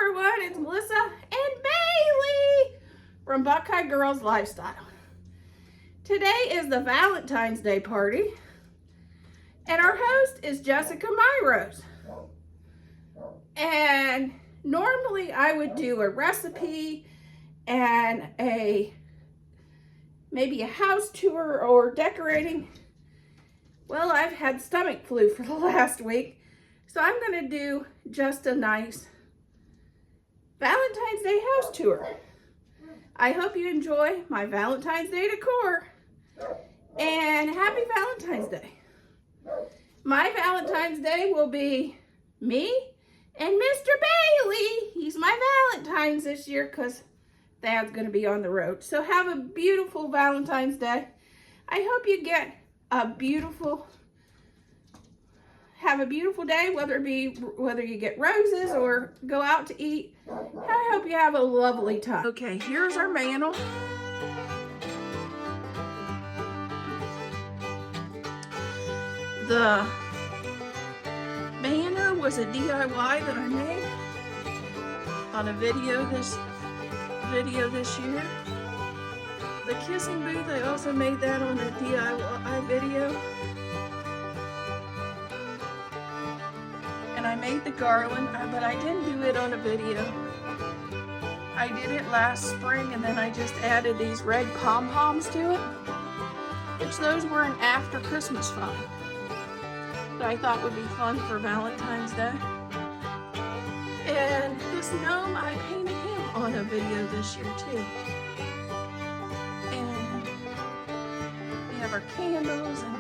everyone, it's Melissa and Bailey from Buckeye Girls Lifestyle. Today is the Valentine's Day party, and our host is Jessica Myros. And normally I would do a recipe and maybe a house tour or decorating. Well, I've had stomach flu for the last week, so I'm going to do just a nice Valentine's Day house tour. I hope you enjoy my Valentine's Day decor, and happy Valentine's Day. My Valentine's Day will be me and Mr. Bailey. He's my Valentine's this year because Dad's going to be on the road. So have a beautiful Valentine's Day. I hope you get have a beautiful day, whether you get roses or go out to eat. I hope you have a lovely time. Okay, here's our mantle. The banner was a DIY that I made on a video this year. The kissing booth, I also made that on a DIY video. And I made the garland, but I didn't do it on a video. I did it last spring, and then I just added these red pom-poms to it, which those were an after Christmas fun that I thought would be fun for Valentine's Day. And this gnome, I painted him on a video this year too. And we have our candles, and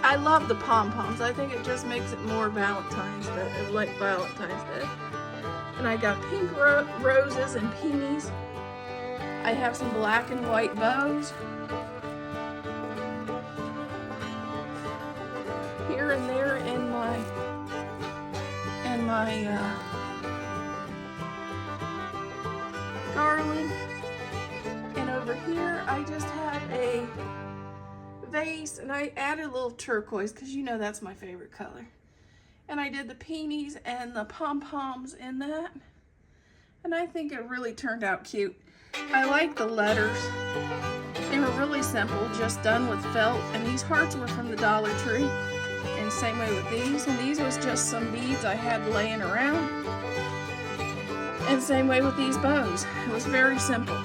I love the pom-poms. I think it just makes it more Valentine's Day, like Valentine's Day. And I got pink roses and peonies. I have some black and white bows here and there in my garland. And over here I just have a vase, and I added a little turquoise because you know that's my favorite color. And I did the peonies and the pom-poms in that, and I think it really turned out cute. I like the letters. They were really simple, just done with felt, and these hearts were from the Dollar Tree. And same way with these, and these was just some beads I had laying around. And same way with these bows. It was very simple.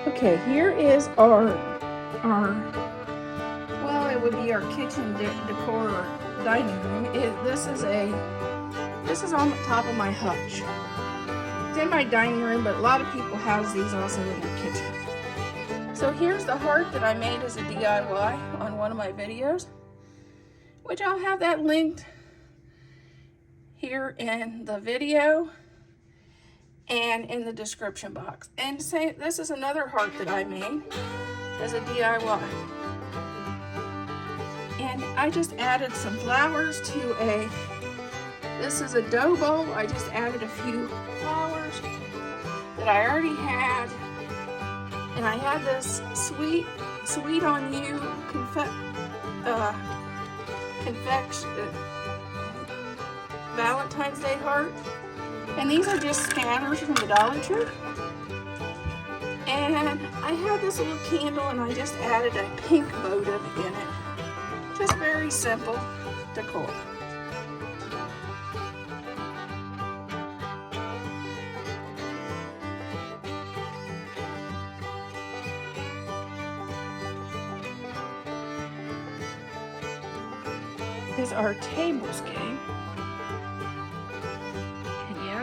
Okay, here is our well, it would be our kitchen decor or dining room. This is on the top of my hutch. It's in my dining room, but a lot of people house these also in their kitchen. So here's the heart that I made as a DIY on one of my videos, which I'll have that linked here in the video and in the description box. And say this is another heart that I made as a DIY. And I just added some flowers to this is a dough bowl. I just added a few flowers that I already had. And I had this sweet on you Valentine's Day heart. And these are just scanners from the Dollar Tree. And I had this little candle, and I just added a pink votive in it. Just very simple decor. Is our tablescape.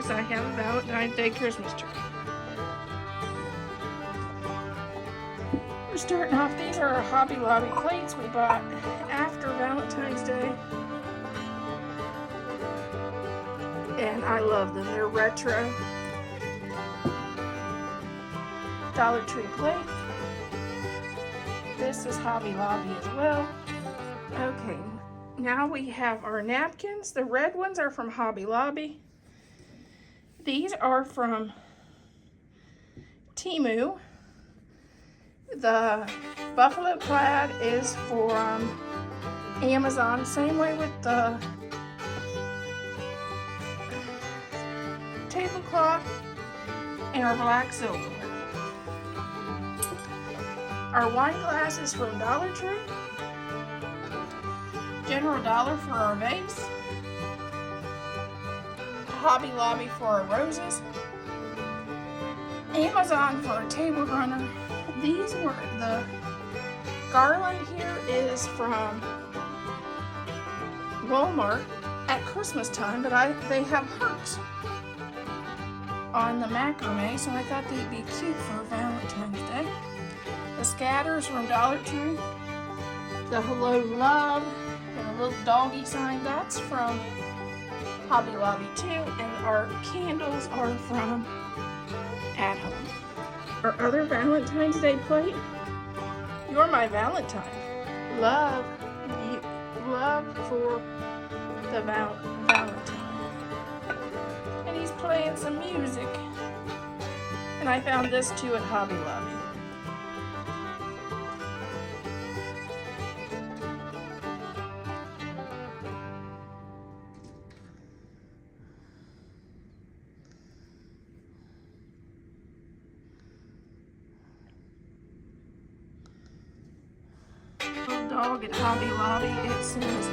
house, I have a Valentine's Day Christmas tree. We're starting off, these are our Hobby Lobby plates we bought after Valentine's Day. And I love them, they're retro. Dollar Tree plate. This is Hobby Lobby as well. Okay, now we have our napkins. The red ones are from Hobby Lobby. These are from Temu. The buffalo plaid is from Amazon. Same way with the tablecloth and our black silverware. Our wine glass is from Dollar Tree. General Dollar for our vase. Hobby Lobby for our roses. Amazon for our table runner. These were the garland here is from Walmart at Christmas time, but they have hearts on the macrame, so I thought they'd be cute for Valentine's Day. The scatters from Dollar Tree. The Hello Love and a little doggy sign, that's from Hobby Lobby too, and our candles are from At Home. Our other Valentine's Day plate, You're My Valentine. Love you, love for the Valentine. And he's playing some music. And I found this too at Hobby Lobby. Dog at Hobby Lobby, it says,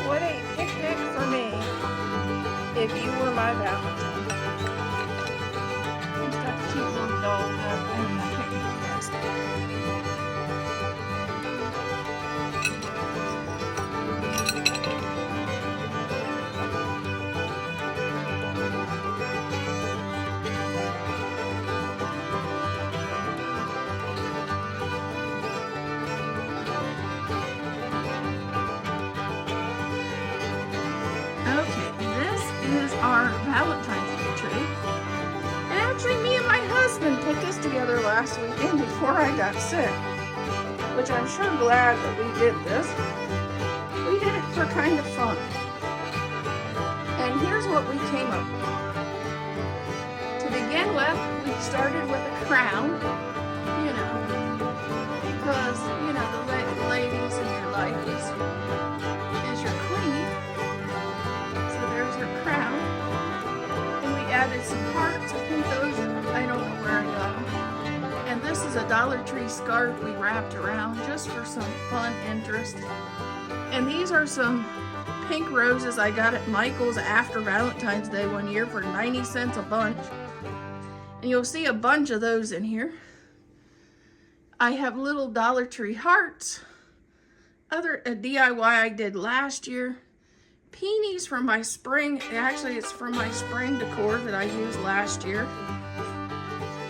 what a picnic for me if you were my Valentine. It's got a cute little dog up in the picnic basket. Our Valentine's Day tree. And actually me and my husband put this together last weekend before I got sick, which I'm sure glad that we did this. We did it for kind of fun. And here's what we came up with. To begin with, we started with a crown, you know, because, you know, the ladies in your life is your queen. So there's your crown. Added some hearts. I think those, I don't know where I got them. And this is a Dollar Tree scarf we wrapped around just for some fun interest. And these are some pink roses I got at Michael's after Valentine's Day one year for 90 cents a bunch. And you'll see a bunch of those in here. I have little Dollar Tree hearts. A DIY I did last year. Peonies from my spring, actually it's from my spring decor that I used last year.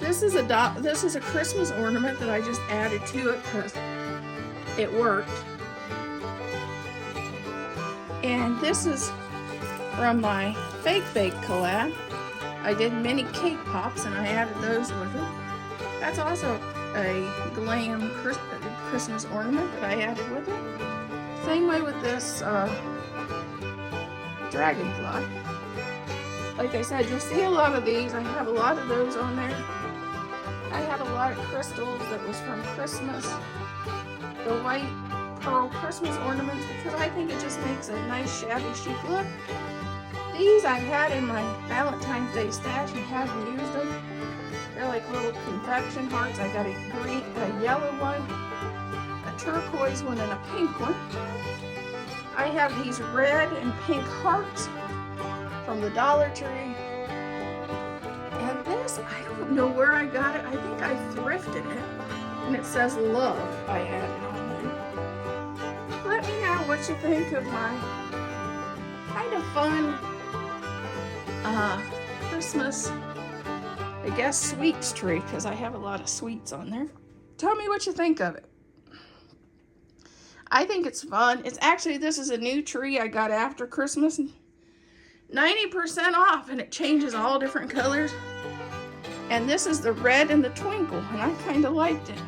This is a Christmas ornament that I just added to it because it worked. And this is from my Fake Bake collab. I did mini cake pops and I added those with it. That's also a glam Christmas ornament that I added with it. Same way with this dragonfly. Like I said, you'll see a lot of these. I have a lot of those on there. I had a lot of crystals that was from Christmas. The white pearl Christmas ornaments, because I think it just makes a nice shabby chic look. These I've had in my Valentine's Day stash and haven't used them. They're like little confection hearts. I got a green, a yellow one, a turquoise one, and a pink one. I have these red and pink hearts from the Dollar Tree. And this, I don't know where I got it. I think I thrifted it. And it says love I added on there. Let me know what you think of my kind of fun Christmas, I guess, sweets tree, because I have a lot of sweets on there. Tell me what you think of it. I think it's fun. It's actually, this is a new tree I got after Christmas. 90% off, and it changes all different colors. And this is the red and the twinkle, and I kind of liked it.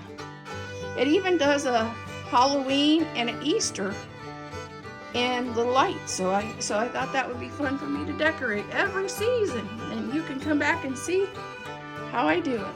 It even does a Halloween and an Easter and the lights. So I thought that would be fun for me to decorate every season. And you can come back and see how I do it.